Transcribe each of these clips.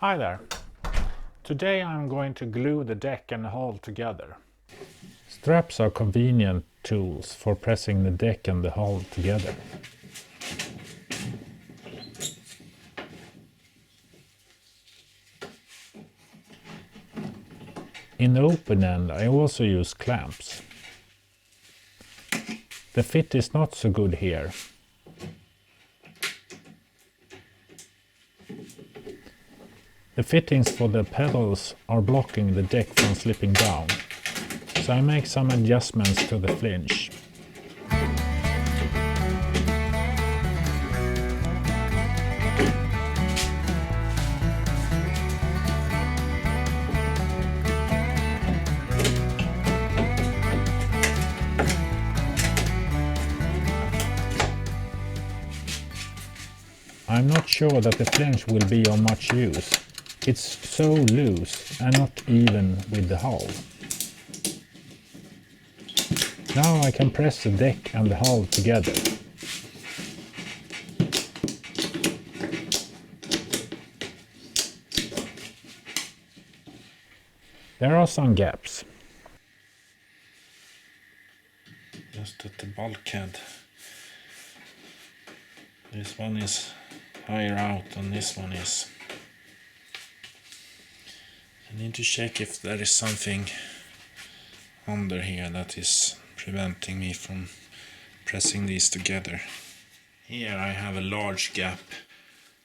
Hi there. Today I'm going to glue the deck and hull together. Straps are convenient tools for pressing the deck and the hull together. In the open end I also use clamps. The fit is not so good here. The fittings for the pedals are blocking the deck from slipping down, so I make some adjustments to the flinch. I'm not sure that the flinch will be of much use. It's so loose and not even with the hull. Now I can press the deck and the hull together. There are some gaps. Just at the bulkhead. This one is higher out and this one is. I need to check if there is something under here that is preventing me from pressing these together. Here I have a large gap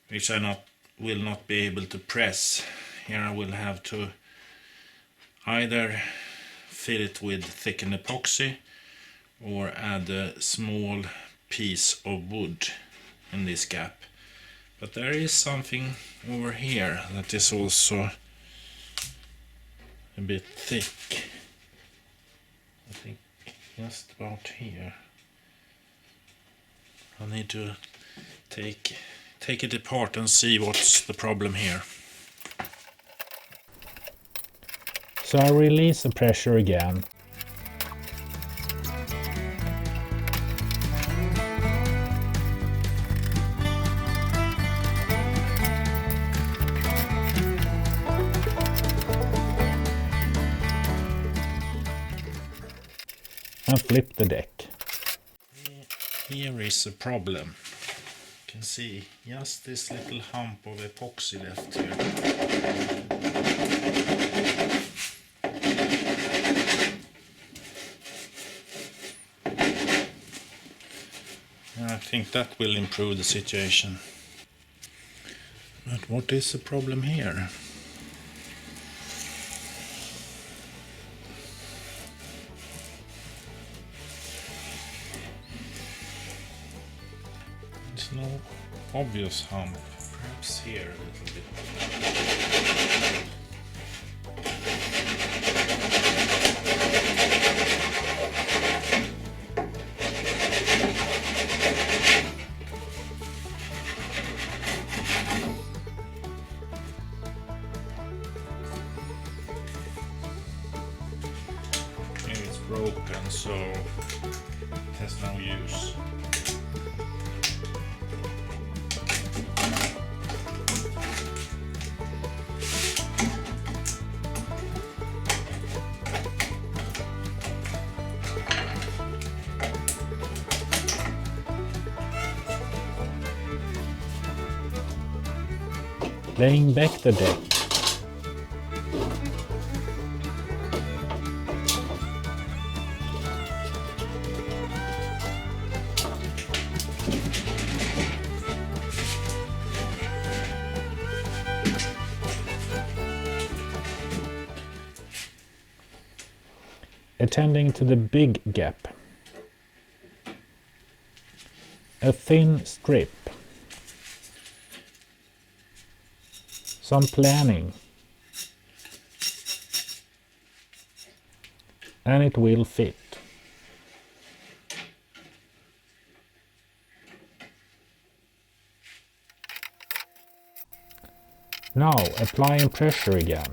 which I will not be able to press. Here I will have to either fill it with thickened epoxy or add a small piece of wood in this gap. But there is something over here that is also a bit thick. I think just about here. I need to take it apart and see what's the problem here. So I release the pressure again. And flip the deck. Here is a problem. You can see just this little hump of epoxy left here. And I think that will improve the situation. But what is the problem here? There's no obvious hump. Perhaps here a little bit. Maybe it's broken, so it has no use. Laying back the deck. Attending to the big gap. A thin strip. Some planning. And it will fit. Now applying pressure again.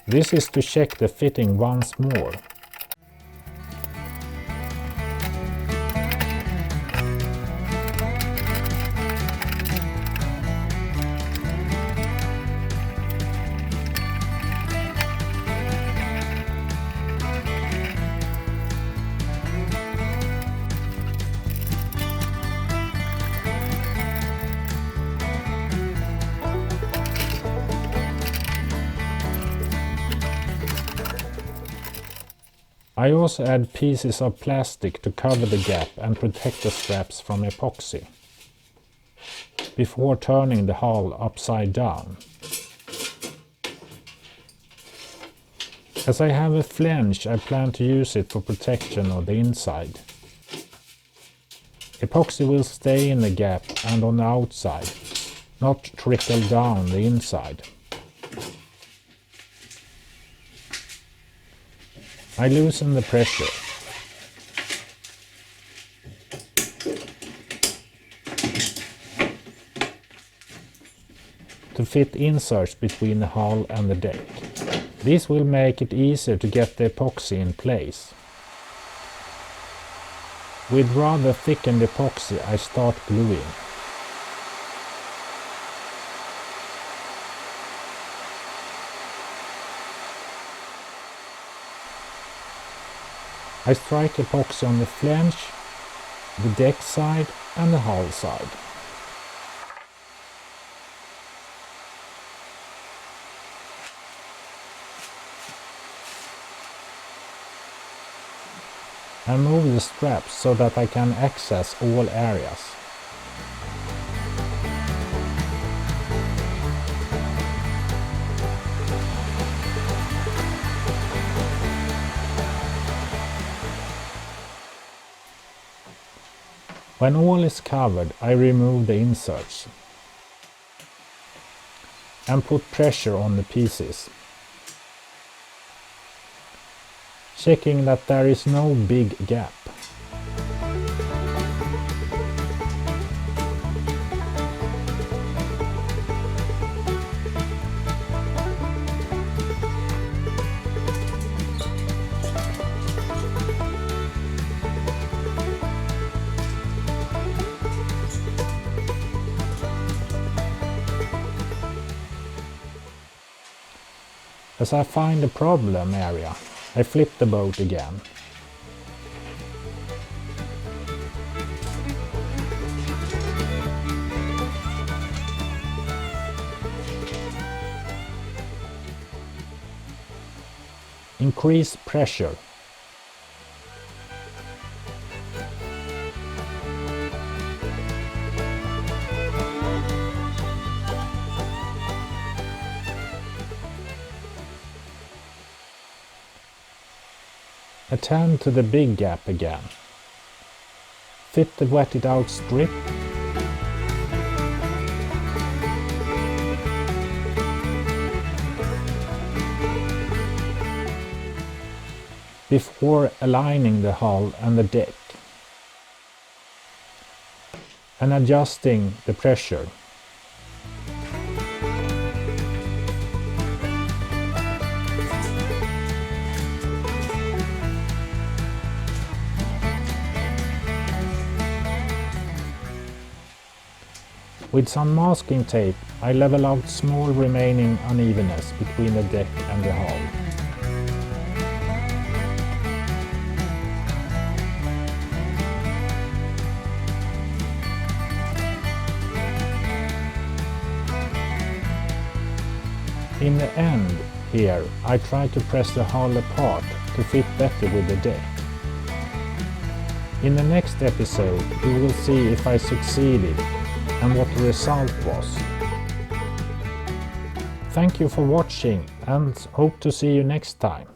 This is to check the fitting once more. I also add pieces of plastic to cover the gap and protect the straps from epoxy, before turning the hull upside down. As I have a flange, I plan to use it for protection of the inside. Epoxy will stay in the gap and on the outside, not trickle down the inside. I loosen the pressure. To fit inserts between the hull and the deck. This will make it easier to get the epoxy in place. With rather thickened epoxy, I start gluing. I strike epoxy on the flange, the deck side and the hull side. And move the straps so that I can access all areas. When all is covered, I remove the inserts and put pressure on the pieces, checking that there is no big gap. As I find the problem area, I flip the boat again. Increase pressure. Attend to the big gap again. Fit the wetted out strip. Before aligning the hull and the deck and adjusting the pressure. With some masking tape, I level out small remaining unevenness between the deck and the hull. In the end, here, I try to press the hull apart to fit better with the deck. In the next episode, we will see if I succeeded and what the result was. Thank you for watching and hope to see you next time.